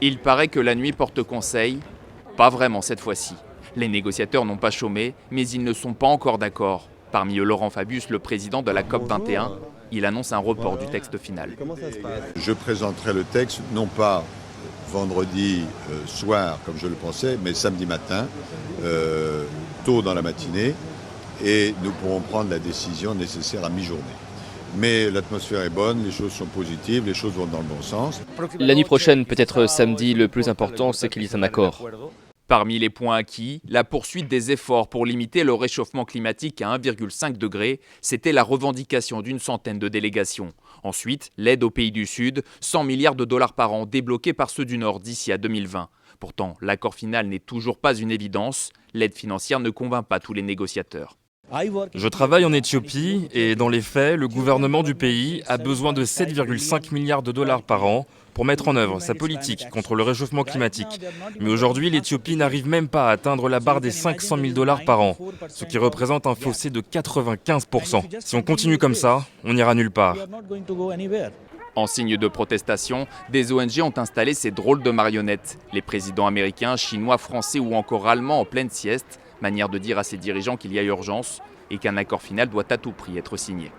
Il paraît que la nuit porte conseil. Pas vraiment cette fois-ci. Les négociateurs n'ont pas chômé, mais ils ne sont pas encore d'accord. Parmi eux, Laurent Fabius, le président de la COP21, il annonce un report du texte final. Je présenterai le texte, non pas vendredi soir, comme je le pensais, mais samedi matin, tôt dans la matinée, et nous pourrons prendre la décision nécessaire à mi-journée. Mais l'atmosphère est bonne, les choses sont positives, les choses vont dans le bon sens. La nuit prochaine, peut-être samedi, le plus important, c'est qu'il y ait un accord. Parmi les points acquis, la poursuite des efforts pour limiter le réchauffement climatique à 1,5 degré, c'était la revendication d'une centaine de délégations. Ensuite, l'aide aux pays du Sud, 100 milliards de dollars par an débloqués par ceux du Nord d'ici à 2020. Pourtant, l'accord final n'est toujours pas une évidence. L'aide financière ne convainc pas tous les négociateurs. Je travaille en Éthiopie et dans les faits, le gouvernement du pays a besoin de 7,5 milliards de dollars par an pour mettre en œuvre sa politique contre le réchauffement climatique. Mais aujourd'hui, l'Éthiopie n'arrive même pas à atteindre la barre des 500 000 dollars par an, ce qui représente un fossé de 95%. Si on continue comme ça, on n'ira nulle part. En signe de protestation, des ONG ont installé ces drôles de marionnettes. Les présidents américains, chinois, français ou encore allemands en pleine sieste, manière de dire à ces dirigeants qu'il y a urgence et qu'un accord final doit à tout prix être signé.